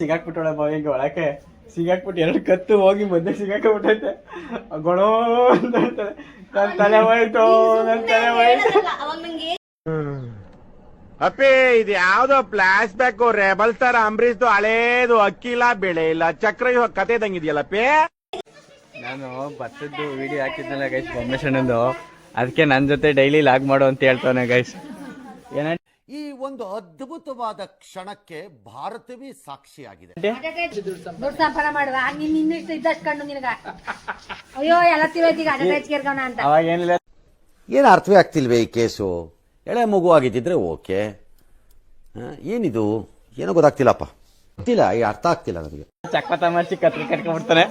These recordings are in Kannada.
ಸಿಗಾಕ್ಬಿಟ್ಟೋಳೆ ಬಾವಿಗೆ ಒಳಕ್ಕೆ ಸಿಗಾಕ್ಬಿಟ್ಟು ಎರಡು ಕತ್ತು ಹೋಗಿ ಮಧ್ಯೆ ಸಿಗಾಕ್ಬಿಟ್ಟೈತೆ ಗೊಣೋ ಅಂತ ಹೇಳ್ತಾರೆ. ನನ್ನ ತಲೆ ಹೋಯ್ತು, ನನ್ನ ತಲೆ ಹೋಯ್ತು. ಅಪ್ಪಿ ಇದು ಯಾವ್ದೋ ಫ್ಲಾಶ್ ಬ್ಯಾಕ್ ರೆಬಲ್ ತರ ಅಂಬರೀಶ್ದು ಹಳೇದು ಅಕ್ಕಿ ಇಲ್ಲ ಬೆಳೆ ಇಲ್ಲ ಚಕ್ರ ಕತೆ ಇದಂಗಿದೆಯಲ್ಲಪ್ಪಿ. ನಾನು ಭತ್ತದ್ದು ವಿಡಿಯೋ ಹಾಕಿದ್ನಲ್ಲ ಗೈಸ್ ಬೊಮ್ಮೇಶಣ್ಣಂದು, ಅದಕ್ಕೆ ನನ್ನ ಜೊತೆ ಡೈಲಿ ಲಾಗ್ ಮಾಡು ಅಂತ ಹೇಳ್ತಾನೆ ಗೈಸ್. ಈ ಒಂದು ಅದ್ಭುತವಾದ ಕ್ಷಣಕ್ಕೆ ಭಾರತವೇ ಸಾಕ್ಷಿಯಾಗಿದೆ. ದುಡ್ಡು ಸಂಪಾದನೆ ಮಾಡುವ ಇನ್ನಿಷ್ಟು ಇದ್ದಷ್ಟು ಕಣ್ಣು ನಿನಗ. ಅಯ್ಯೋ ಎಲ್ಲ ತಿಳೋದೀಗ ಅಡ್ವರ್ಟೈಸ್ ಕೇರ್ಗವನ ಅಂತ. ಅವಾಗ ಏನಿಲ್ಲ, ಏನು ಅರ್ಥವೇ ಆಗ್ತಿಲ್ವೇ ಈ ಕೇಸು? ಎಳೆ ಮಗು ಆಗಿದ್ದಿದ್ರೆ ಓಕೆ, ಏನಿದು ಏನೋ ಗೊತ್ತಾಗ್ತಿಲ್ಲಪ್ಪ, ಗೊತ್ತಿಲ್ಲ, ಈ ಅರ್ಥ ಆಗ್ತಿಲ್ಲ ನನಗೆ. ಚಕ್ರ ತಮಾಷೆ ಕತ್ರಿ ಕಟ್ಕೊಂಡ್ಬಿಡ್ತಾನೆ.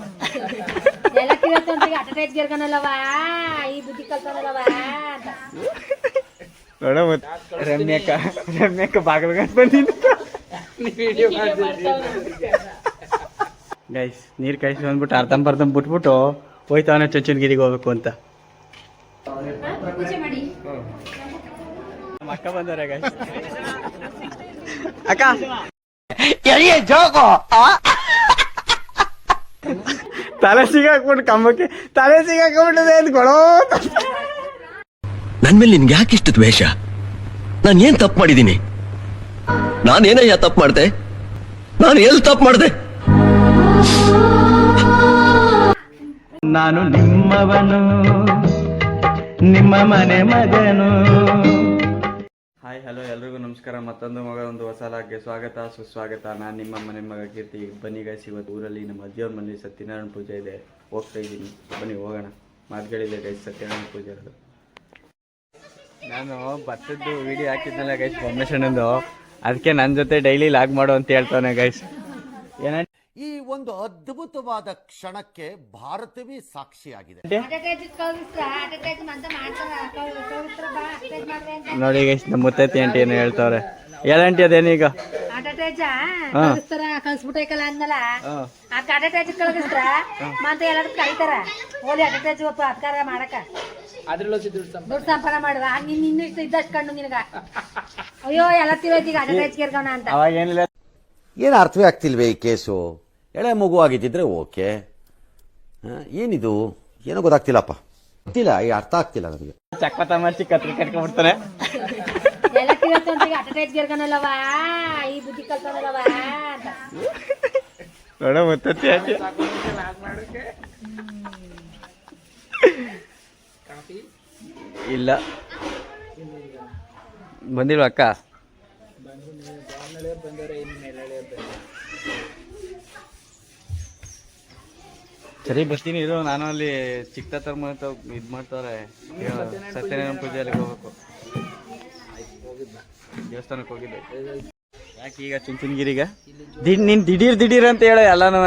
ಎಲ್ಲ ತಿಳೋದು ಅಂತ ಅಡ್ವರ್ಟೈಸ್ ಕೇರ್ಗನಲ್ಲವಾ, ಈ ಬುದ್ಧಿ ಕಲ್ತಾನಲ್ಲವಾ ಅಂತ ನೋಡ. ಮತ್ತೆ ರಮ್ಯಕ್ಕ ಬಾಗಲ್ಗಂತ ಬಂದಿದ್ದು ಗೈಸ್. ನೀರ್ ಕಾಯಿಸಿ ಬಂದ್ಬಿಟ್ಟು ಅರ್ಧಂಬರ್ಧ ಬಿಟ್ಬಿಟ್ಟು ಹೋಯ್ತಾವನ ಚುಂಚನಗಿರಿಗೆ ಹೋಗ್ಬೇಕು ಅಂತ. ಅಕ್ಕ ಬಂದವ್ರೆ ಗೈಸ್. ಅಕ್ಕ ತಲೆ ಸಿಗಾಕ್ಬಿಟ್ಟು ಕಂಬಕ್ಕೆ ತಲೆ ಸಿಗಾಕ್ಬಿಟ್ಟದೆ ಅಂದ್ಕೊಳೋ. ನನ್ ಮೇಲೆ ನಿನ್ಗೆ ಯಾಕೆ ಇಷ್ಟು ದ್ವೇಷ? ನಾನು ಏನ್ ತಪ್ಪು ಮಾಡಿದ್ದೀನಿ? ನಾನೇನಯ್ಯ ತಪ್ಪು ಮಾಡ್ದೆ? ನಾನು ಎಲ್ಲಿ ತಪ್ಪು ಮಾಡ್ದೆ? ನಾನು ನಿಮ್ಮವನು, ನಿಮ್ಮ ಮನೆ ಮಗನು. ಹಾಯ್ ಹಲೋ ಎಲ್ರಿಗೂ ನಮಸ್ಕಾರ. ಮತ್ತೊಂದು ಒಂದು ಹೊಸ ಲಾಗ್ಗೆ ಸ್ವಾಗತ ಸುಸ್ವಾಗತ. ನಾನು ನಿಮ್ಮ ಮನೆ ಮಗ ಕೀರ್ತಿ. ಬನ್ನಿ ಗೈಸ್, ಇವತ್ತು ಊರಲ್ಲಿ ನಮ್ಮ ಅಜ್ಜಿಯವ್ರ ಮನೇಲಿ ಸತ್ಯನಾರಾಯಣ ಪೂಜೆ ಇದೆ, ಹೋಗ್ತಾ ಇದ್ದೀನಿ. ಬನ್ನಿ ಹೋಗೋಣ. ಮಾತುಗಳಿದೆ ಗೈಸ್, ಸತ್ಯನಾರಾಯಣ ಪೂಜೆ ಇರೋದು. ನಾನು ಭತ್ತದ್ದು ವಿಡಿಯೋ ಹಾಕಿದ್ನಲ್ಲ ಗೈಸ್ ಬೊಮ್ಮೇಶಣ್ಣಂದು, ಅದಕ್ಕೆ ನನ್ನ ಜೊತೆ ಡೈಲಿ ಲಾಗ್ ಮಾಡು ಅಂತ ಹೇಳ್ತಾನೆ ಗೈಸ್. ಈ ಒಂದು ಅದ್ಭುತವಾದ ಕ್ಷಣಕ್ಕೆ ಭಾರತವೇ ಸಾಕ್ಷಿಯಾಗಿದೆ. ನೋಡಿ ಗೈಸ್, ನಮ್ಮ ಮುತ್ತೈತಿ ಆಂಟಿ ಏನು ಹೇಳ್ತಾವ್ರೆ. ಏನಂಟಿ ಅದೇನೀಗ ಕಳ್ಸ್ಬಿಟ್ಟೈಕಲ್ಲ ಅಂದ್ನಲ್ಲ, ಆ ಅಡ್ವರ್ಟೈಸ್ ಕಳ್ಸ್ರ ಮತ್ತೆ ಎಲ್ಲರೂ ಕರೀತಾರ ಹೋಲಿ ಅಡ್ವರ್ಟೈಸ್ ಅಧಿಕಾರ ಮಾಡಕ. ದುಡ್ಡು ಸಂಪಾದನೆ ಮಾಡುವ ಇನ್ನಿಷ್ಟು ಇದ್ದಷ್ಟು ಕಣ್ಣು ನಿನಗ. ಅಯ್ಯೋ ಎಲ್ಲ ತಿಳೋದೀಗ ಅಡ್ವರ್ಟೈಸ್ ಕೇರ್ಗವನ ಅಂತ. ಅವಾಗ ಏನಿಲ್ಲ, ಏನು ಅರ್ಥವೇ ಆಗ್ತಿಲ್ವೇ ಈ ಕೇಸು? ಎಳೆ ಮಗು ಆಗಿದ್ದಿದ್ರೆ ಓಕೆ, ಏನಿದು ಏನೋ ಗೊತ್ತಾಗ್ತಿಲ್ಲಪ್ಪ, ಗೊತ್ತಿಲ್ಲ, ಈ ಅರ್ಥ ಆಗ್ತಿಲ್ಲ ನನಗೆ. ಚಕ್ರ ತಮಾಷೆ ಕತ್ರಿ ಕಟ್ಕೊಂಡ್ಬಿಡ್ತಾನೆ. ಎಲ್ಲ ತಿಳೋದು ಅಂತ ಅಡ್ವರ್ಟೈಸ್ ಕೇರ್ಗನಲ್ಲವಾ, ಈ ಬುದ್ಧಿ ಕಲ್ತಾನಲ್ಲವಾ ಅಂತ ನೋಡ. ಮುತ್ತೈತಿ ಆಂಟಿ ಇಲ್ಲ ಬಂದಿಲ್ವ ಅಕ್ಕ? ಸರಿ ಬರ್ತೀನಿ ಇರು. ನಾನು ಅಲ್ಲಿ ಚಿಕ್ಕ ತರ್ಮ ಇದ್ ಮಾಡ್ತಾವ್ರೆ, ಸತ್ಯನಾರಾಯಣ ಪೂಜೆಯಲ್ಲಿ ಹೋಗ್ಬೇಕು. ದೇವಸ್ಥಾನಕ್ಕೆ ಹೋಗಿದ್ದೆ. ಯಾಕೆ ಈಗ ಚುಂಚನಗಿರಿಗ ನೀನ್ ದಿಢೀರ್ ಅಂತ ಹೇಳ ಎಲ್ಲಾನು.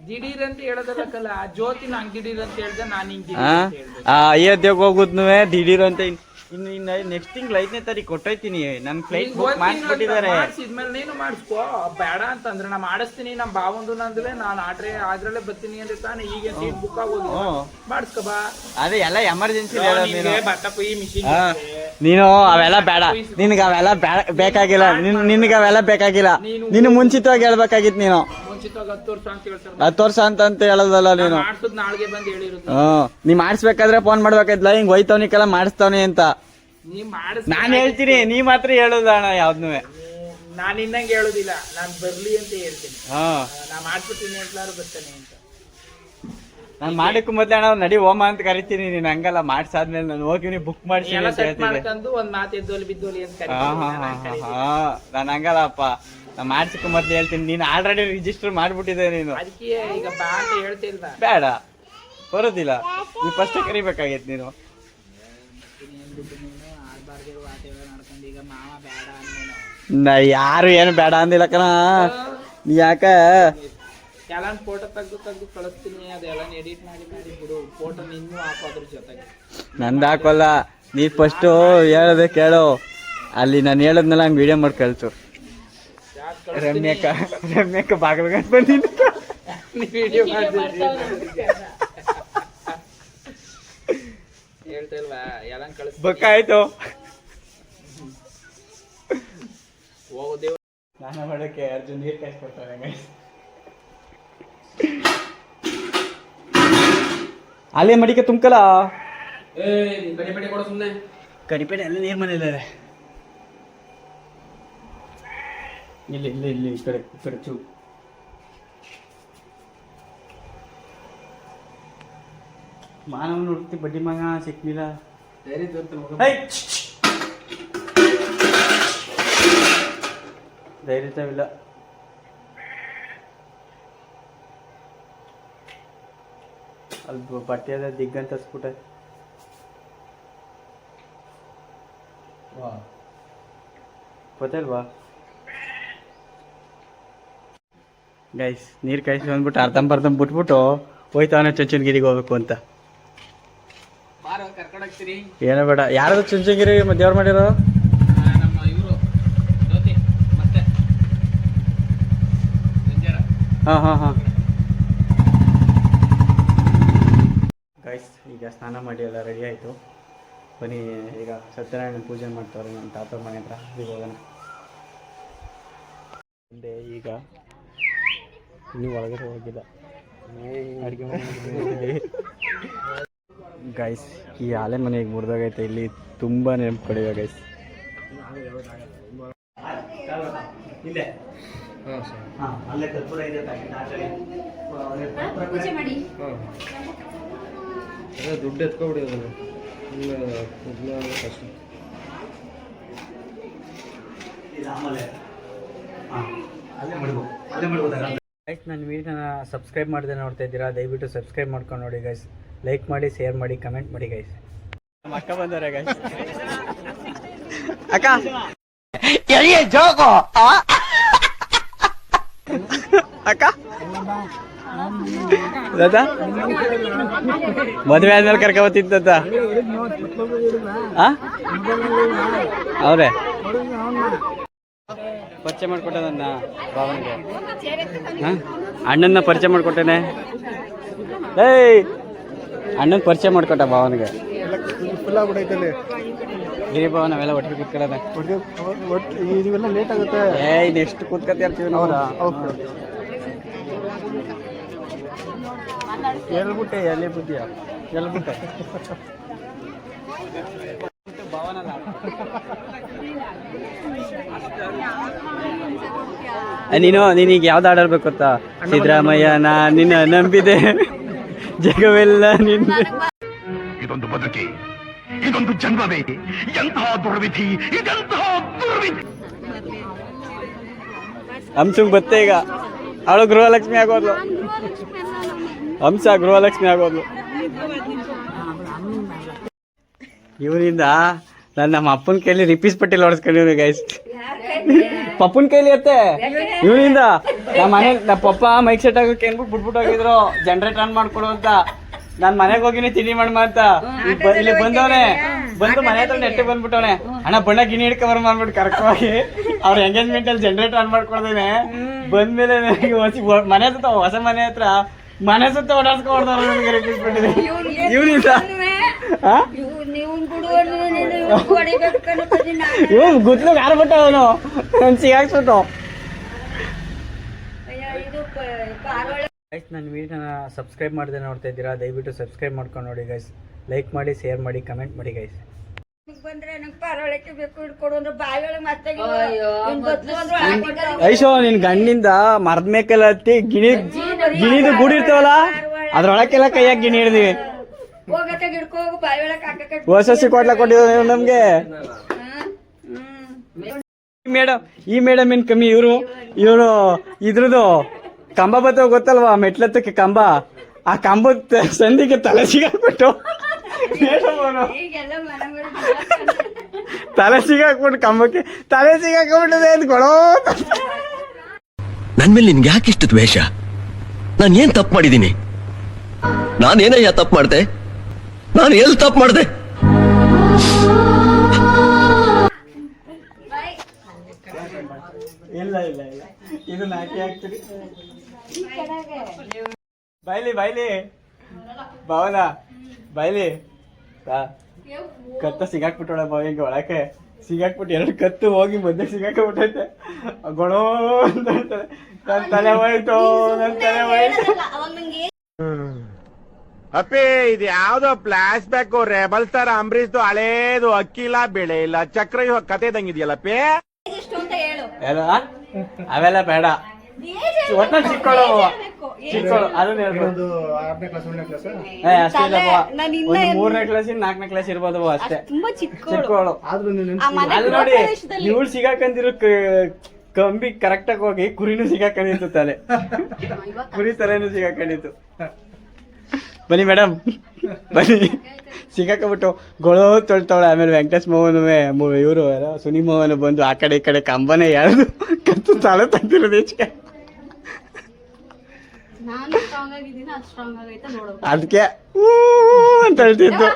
ದಿಢೀರ್ ಅಂತ ಹೇಳೋದಲ್ಲಕ್ಕಲ್ಲ, ಜ್ಯೋತಿ ನಂಗೆ ದಿಢೀರ್ ಅಂತ ಹೇಳ್ದೆ, ನಾನು ಹಿಂಗೆ ಅಯೋಧ್ಯೆಗೆ ಹೋಗುದ್ನು ದಿಢೀರ್ ಅಂತ. ಇನ್ನು ನೆಕ್ಸ್ಟ್ ತಿಂಗಳು 5ನೇ ತಾರೀಕು ಕೊಟ್ಟೈತೀನಿ. ನನ್ ಫ್ಲೈಟ್ ಬುಕ್ ಮಾಡಿಸ್ಬಿಟ್ಟಿದ್ದಾರೆ. ಮಾಡಿಸಿದ್ಮೇಲೆ ನೀನು ಮಾಡಿಸ್ಕೋ, ಬೇಡ ಅಂತಂದ್ರೆ ನಾ ಮಾಡಿಸ್ತೀನಿ. ನಮ್ಮ ಬಾವಂದು ನಂದುವೆ ನಾನು ಅದ್ರಲ್ಲೇ ಬರ್ತೀನಿ ಅಂದ್ರೆ ತಾನೇ. ಈಗ ಸೀಟ್ ಬುಕ್ ಆಗೋದು, ಮಾಡಿಸ್ಕೊ ಬಾ. ಅದೇ ಎಲ್ಲ ಎಮರ್ಜೆನ್ಸಿ ಬಟ್ಟೆ ಮಿಷಿನ್ ನೀನು ಅವೆಲ್ಲ ಬೇಡ, ನಿನ್ಗೆ ಅವೆಲ್ಲ ಬೇಕಾಗಿಲ್ಲ. ನಿನ್ಗೆ ಅವೆಲ್ಲ ಬೇಕಾಗಿಲ್ಲ. ನೀನು ಮುಂಚಿತವಾಗಿ ಹೇಳ್ಬೇಕಾಗಿತ್ತು. ನೀನು 10 ವರ್ಷ ಅಂತ ಹೇಳೋದಲ್ಲ ನೀನು. ನಾಳೆಗೆ ಬಂದು ಹೇಳಿರೋದು. ನೀ ಮಾಡಿಸ್ಬೇಕಾದ್ರೆ ಫೋನ್ ಮಾಡ್ಬೇಕಾಯ್ತಲ್ಲ, ಹಿಂಗ್ ಹೋಯ್ತವನಿಗೆಲ್ಲ ಮಾಡಿಸ್ತಾವನಿ ಅಂತ ನಾನ್ ಹೇಳ್ತೀನಿ. ನೀ ಮಾತ್ರ ಹೇಳುದಣ್ಣ ಯಾವ್ದೂ. ನಾನು ಇನ್ನಂಗೆ ಹೇಳುದಿಲ್ಲ, ನಾನ್ ಬರ್ಲಿ ಅಂತ ಹೇಳ್ತೀನಿ. ನಾ ಮಾಡ್ಬಿಡ್ತೀನಿ ಅಂತಲಾರು ಬರ್ತಾನೆ ಅಂತ. ನಾನ್ ಮಾಡಕ್ಕೂ ಮೊದ್ಲೇ ಅಣ್ಣ ನಡಿ ಹೋಮ ಅಂತ ಕರಿತೀನಿ. ನೀನ್ ಹಂಗಲ್ಲ, ಮಾಡ್ಸಾದ್ಮೇಲೆ ನಾನು ಹೋಗಿ ಬುಕ್ ಮಾಡ್ತೀನಿ ಅಂತ ಹೇಳ್ತೀನಿ. ಒಂದ್ ಮಾತು ಎದ್ದೋಲಿ ಬಿದ್ದೋಲಿ ಅಂತ ನಾನು ಹಂಗಲ್ಲಪ್ಪ, ನಾ ಮಾಡ್ಸಕ್ಕೂ ಮೊದ್ಲು ಹೇಳ್ತೀನಿ. ನೀನ್ ಆಲ್ರೆಡಿ ರಿಜಿಸ್ಟರ್ ಮಾಡ್ಬಿಟ್ಟಿದ್ದೆ ನೀನು. ಅದಕ್ಕೆ ಈಗ ಬಾ ಅಂತ ಹೇಳ್ತಿಲ್ವಾ? ಬೇಡ, ಬರೋದಿಲ್ಲ. ನೀ ಫಸ್ಟ್ ಕರಿಬೇಕಾಗಿತ್ತು ನೀನು. ಯಾರು ಏನು ಬೇಡ ಅಂದಿಲ್ಲ ಕಣ. ನೀ ಯಾಕ ಎಲ್ಲ ಫೋಟೋ ತೆಗ್ದು ಕಳಿಸ್ತೀನಿ, ಅದೆಲ್ಲ ಎಡಿಟ್ ಮಾಡಿ ಬಿಡು. ಫೋಟೋ ನಿನ್ನೂ ಹಾಕೋದ್ರ ಜೊತೆಗೆ ನಂದು ಹಾಕೋಲ್ಲ. ನೀ ಫಸ್ಟು ಹೇಳದೆ ಕೇಳು. ಅಲ್ಲಿ ನಾನು ಹೇಳದ್ನೆಲ್ಲ ಹಂಗೆ ವಿಡಿಯೋ ಮಾಡಿ ಕಳ್ಸು. ರಮ್ಯಕ್ಕ ಬಾಗಲ್ಗಂತ ಬಂದಿದ್ದು ವಿಡಿಯೋ ಹೇಳ್ತಿಲ್ವಾ? ಎಲ್ಲ ಬಕ್ಕಾಯ್ತು. ಹೋಗೋದೇವ್ ಸ್ನಾನ ಮಾಡೋಕ್ಕೆ ಅರ್ಜುನ್ ನೀರು ಕಾಯಿಸ್ಕೊಡ್ತಾನೆ. ಅಲ್ಲೇ ಮಡಿಕೆ ತುಂಬ್ಕಲ್ಲ ಕಡಿಪೇಟೆ ಅಲ್ಲೇ ನೀರ್ ಮನೆ ಇಲ್ಲ ಇಲ್ಲಿ ಇಲ್ಲಿ ಇಲ್ಲಿ ಈ ಕಡೆ ಚೂ ಮಾನವ ನೋಡ್ತಿ ಬಡ್ಡಿ ಮಗ ಸಿಕ್ಲಿಲ್ಲ ಧೈರ್ಯವಿಲ್ಲ ಅಲ್ಲಿ ಬಟ್ಟೆ ಅದ ದಿಗ್ಗಂತ ಹಸ್ಬಿಟ್ಟ ಗೊತ್ತಲ್ವಾ ಗೈಸ್ ನೀರು ಕಾಯಿಸಿ ಬಂದ್ಬಿಟ್ಟು ಅರ್ಧಂಬರ್ಧ ಬಿಟ್ಬಿಟ್ಟು ಹೋಯ್ತಾವನ ಚುಂಚನಗಿರಿಗೆ ಹೋಗ್ಬೇಕು ಅಂತ ಏನೋ ಬೇಡ ಯಾರದು ಚುಂಚನಗಿರಿ ದೇವ್ರು ಮಾಡಿರೋ ಹಾಂ ಹಾಂ ಹಾಂ ಗೈಸ್ ಈಗ ಸ್ನಾನ ಮಾಡಿ ಎಲ್ಲ ರೆಡಿ ಆಯಿತು ಬನ್ನಿ ಈಗ ಸತ್ಯನಾರಾಯಣ ಪೂಜೆ ಮಾಡ್ತಾರೆ ನಮ್ಮ ತಾತ ಮನೆ ಹತ್ರ ಈಗ ಹೋಗೋಣ ಮುಂದೆ ಈಗ ಇನ್ನೂ ಒಳಗಡೆ ಹೋಗಿಲ್ಲ ಅಡುಗೆ ಮನೆ ಗೈಸ್ ಈ ಆಲೆ ಮನೆಗೆ ಮುರಿದಾಗೈತೆ ಇಲ್ಲಿ ತುಂಬ ನೆನಪು ಕಡಿವೆ ಗೈಸ್ ಅಲ್ಲೇ ಕರ್ಪೂರ ಇದೆ ದುಡ್ಡು ಎತ್ಕೊಬಿಡಿ ಅದನ್ನು ಕಷ್ಟ ಗೈಸ್ ನನ್ನ ವಿಡಿಯೋನ ಸಬ್ಸ್ಕ್ರೈಬ್ ಮಾಡದೆ ನೋಡ್ತಾ ಇದ್ದೀರಾ ದಯವಿಟ್ಟು ಸಬ್ಸ್ಕ್ರೈಬ್ ಮಾಡ್ಕೊಂಡು ನೋಡಿ ಗೈಸ್ ಲೈಕ್ ಮಾಡಿ ಶೇರ್ ಮಾಡಿ ಕಮೆಂಟ್ ಮಾಡಿ ಗೈಸ್ ನಮ್ಮ ಅಕ್ಕ ಬಂದವ್ರೆ ಗೈಸ್ ಅಕ್ಕ ಅಕ್ಕ ದಾದಾ ಮದುವೆ ಆದ್ಮೇಲೆ ಕರ್ಕೊಬತ್ತಿದ್ದ ಅವ್ರೆ ಪರಿಚಯ ಮಾಡ್ಕೊಟ್ಟೆ ನನ್ನ ಭಾವನಿಗೆ ಅಣ್ಣನ ಪರಿಚಯ ಮಾಡ್ಕೊಟ್ಟೇನೆ ಏಯ್ ಅಣ್ಣನ ಪರಿಚಯ ಮಾಡ್ಕೊಟ್ಟ ಭಾವನಿಗೆ ಗಿರಿ ಭಾವ ನಾವೆಲ್ಲ ಒಟ್ಟಿಗೆ ಕೂತ್ಕೊಳ್ಳೋಣ ಲೇಟ್ ಆಗುತ್ತೆ ಏಯ್ ನೆಕ್ಸ್ಟ್ ಕೂತ್ಕೊತಾ ಇರ್ತೀವಿ ನಾವು ಹೇಳ್ಬಿಟ್ಟೆ ಎಲ್ಲಿ ಬುದ್ಧಿಯ ಹೇಳ್ಬಿಟ್ಟೆ ನೀನೀಗ ಯಾವ್ದು ಆಡಾಡ್ಬೇಕು ಗೊತ್ತಾ ಸಿದ್ದರಾಮಯ್ಯ ನಾ ನಿನ್ನ ನಂಬಿದೆ ಜಗವೆಲ್ಲ ನಿನ್ನ ಇದೊಂದು ಬದುಕಿ ಇದೊಂದು ಜನ್ಮವೇ ಎಂತಹ ದುರ್ವಿಧಿ ಇದೆಂತಹ ದುರ್ವಿಧಿ ಹಂಸಂಗ್ ಬತ್ತೆ ಈಗ ಅವಳು ಗೃಹಲಕ್ಷ್ಮಿ ಆಗೋದ್ಲು ಹಂಸ ಗೃಹಲಕ್ಷ್ಮಿ ಆಗೋದ್ಲು ಇವರಿಂದ ನಾನು ನಮ್ಮ ಅಪ್ಪನ ಕೈಲಿ ರಿಪೀಸ್ ಪಟ್ಟಿಲ್ ಹೊಡೆಸ್ಕೊಂಡಿವ್ರಿ ಗೈಸ್ ಪಪ್ಪನ ಕೈಲಿ ಇರುತ್ತೆ ಇವನಿಂದ ನಮ್ಮ ಪಪ್ಪ ಮೈಕ್ ಸೆಟ್ ಆಗೋಕೆ ಏನ್ಬಿಟ್ಟು ಬಿಟ್ಬಿಟ್ಟು ಹೋಗಿದ್ರು ಜನರೇಟ್ ಆನ್ ಮಾಡ್ಕೊಡು ಅಂತ ನಾನು ಮನೆಗೆ ಹೋಗಿನಿ ತಿಂಡಿ ಮಾಡಮ್ಮ ಅಂತ ಇಲ್ಲಿ ಬಂದವನೆ ಬಂದು ಮನೆ ಹತ್ರ ನೆಟ್ಟೆ ಬಂದ್ಬಿಟ್ಟವನೆ ಅಣ್ಣ ಬಣ್ಣ ಗಿಣಿ ಹಿಡ್ಕೊ ಮಾಡ್ಬಿಟ್ಟು ಕರ್ಕೋಗಿ ಅವ್ರ ಎಂಗೇಜ್ಮೆಂಟ್ ಅಲ್ಲಿ ಜನರೇಟ್ ಆನ್ ಮಾಡ್ಕೊಳ್ದೇನೆ ಬಂದ್ಮೇಲೆ ಮನೆ ಹತ್ರ ಹೊಸ ಮನೆ ಹತ್ರ ಮನೆ ಸುತ್ತ ಓಡಾಡ್ಸ್ಕೊಂಡ್ದವ್ರು ನನಗೆ ರಿಪೀಟ್ ಪಟ್ಟಿದೆ ಇವನಿಂದ ಇವ್ ಗುದ್ಲು ಯಾರು ಬಿಟ್ಟ ಅವನು ನನ್ ಸಿಗಾಕ್ಸ್ಬಿಟ್ಟು ಗೈಸ್ ನನ್ನ ವಿಡಿಯೋನ ಸಬ್ಸ್ಕ್ರೈಬ್ ಮಾಡದೆ ನೋಡ್ತಾ ಇದ್ದೀರಾ ದಯವಿಟ್ಟು ಸಬ್ಸ್ಕ್ರೈಬ್ ಮಾಡ್ಕೊಂಡು ನೋಡಿ ಗೈಸ್ ಲೈಕ್ ಮಾಡಿ ಶೇರ್ ಮಾಡಿ ಕಮೆಂಟ್ ಮಾಡಿ ಗೈಸ್ ಐಶೋ ನಿನ್ ಗಂಡಿಂದ ಮರದ ಮೇಕೆಲ್ಲ ಹತ್ತಿ ಗಿಣಿದು ಗೂಡಿ ಇರ್ತಾವಲ್ಲ ಅದ್ರೊಳಕ್ಕೆಲ್ಲ ಕೈಯಾಗ ಗಿಣಿ ಹಿಡ್ದಿವಿ ಹೊಸ ಕೊಡ್ಲಾ ಕೊಟ್ಟಿದ್ರು ನಮ್ಗೆ ಈ ಮೇಡಮ್ ಏನ್ ಕಮ್ಮಿ ಇವರು ಇದ್ರದ್ದು ಕಂಬ ಬತ್ತವ ಗೊತ್ತಲ್ವಾ ಮೆಟ್ಲತ್ತಕ್ಕೆ ಕಂಬ ಆ ಕಂಬದ ಸಂದಿಗೆ ತಲೆ ಸಿಗಾಕ್ಬಿಟ್ಟು ತಲೆ ಸಿಗಾಕ್ಬಿಟ್ಟು ಕಂಬಕ್ಕೆ ತಲೆ ಸಿಗಾಕ್ಬಿಟ್ಟದೆ ಅಂದ್ಕೊಳೋ ನನ್ ಮೇಲೆ ನಿನ್ಗೆ ಯಾಕೆ ಇಷ್ಟು ದ್ವೇಷ? ನಾನು ಏನ್ ತಪ್ಪು ಮಾಡಿದ್ದೀನಿ? ನಾನೇನಯ್ಯ ತಪ್ಪು ಮಾಡ್ದೆ? ನಾನು ಎಲ್ಲಿ ತಪ್ಪು ಮಾಡ್ದೆ? ಇಲ್ಲ ಇಲ್ಲ ಇಲ್ಲ ಇದು ನಾಟಿ ಆಗ್ತದೆ ಬಾಯ್ಲಿ ಭಾವನ ಬಾಯ್ಲಿ ಕತ್ತ ಸಿಗಾಕ್ಬಿಟ್ಟೋಳ ಬಾವಿಗೆ ಒಳಕ್ಕೆ ಸಿಗಾಕ್ಬಿಟ್ಟು ಎರಡು ಕತ್ತು ಹೋಗಿ ಮಧ್ಯೆ ಸಿಗಾಕ್ಬಿಟ್ಟೈತೆ ಗೊಳೋ ಅಂತ ಹೇಳ್ತಾರೆ ನನ್ ತಲೆ ಹೋಯ್ತು ಅಪ್ಪಿ ಇದು ಯಾವ್ದೋ ಫ್ಲಾಶ್ ಬ್ಯಾಕ್ ರೆಬಲ್ ಸ್ಟಾರ್ ಅಂಬರೀಶ್ದು ಹಳೇದು ಅಕ್ಕಿ ಇಲ್ಲ ಬೆಳೆ ಇಲ್ಲ ಚಕ್ರವ್ಯೂಹ ಕತೆ ಇದಂಗಿದೆಯಲ್ಲಪ್ಪಿ. ಎಷ್ಟು ಅಂತ ಹೇಳು. ಎಲ್ಲ ಅವೆಲ್ಲ ಬೇಡ, ಒಟ್ನಲ್ಲಿ ಚಿಕ್ಕಳು ಚಿಕ್ಕಳು ಅದನ್ನ ಹೇಳ್ಬೋದು. ಅಷ್ಟೇ ಒಂದು 3ನೇ ಕ್ಲಾಸ್ 4ನೇ ಕ್ಲಾಸ್ ಇರ್ಬೋದು ಅಷ್ಟೇ, ತುಂಬಾ ಚಿಕ್ಕವಳು. ಚಿಕ್ಕವಳು. ಅಲ್ಲಿ ನೋಡಿ ಇವಳು ಸಿಗಾಕಂದಿರೋ ಕಂಬಿ ಕರೆಕ್ಟ್ ಆಗಿ ಹೋಗಿ ಕುರಿನೂ ಸಿಗಾಕೊಂಡಿತ್ತು, ತಲೆ ಕುರಿ ತಲೆನೂ ಸಿಗಾಕೊಂಡಿತ್ತು. ಬನ್ನಿ ಮೇಡಮ್ ಬನ್ನಿ, ಸಿಗಾಕೊಂಡ್ಬಿಟ್ಟು ಗೊಳೋ ತೊಳ್ತಾವಳೆ. ಆಮೇಲೆ ವೆಂಕಟೇಶ್ ಮೋಹನ್ ಇವರು ಸುನಿ ಮೋಹನ್ ಬಂದು ಆ ಕಡೆ ಈ ಕಡೆ ಕಂಬನೇ ಯಾರು ಕತ್ತು ತಾಳೆ ತೆಗ್ದಿರೋದು ಹೆಚ್ಚಿಗೆ. ನಾನು ಸ್ಟ್ರಾಂಗ್ ಆಗಿದ್ದೀನಿ, ಅದು ಸ್ಟ್ರಾಂಗ್ ಆಗೈತೆ ನೋಡು. ಅದಕ್ಕೆ ಅಂತ ಹೇಳ್ತಿದ್ದು.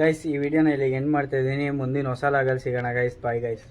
ಗೈಸ್ ಈ ವಿಡಿಯೋನ ಇಲ್ಲಿಗೆ ಎಂಡ್ ಮಾಡ್ತಾ ಇದ್ದೀನಿ. ಮುಂದಿನ ಹೊಸ ಲಾಗಲ್ಲಿ ಸಿಗೋಣ ಗೈಸ್. Bye guys.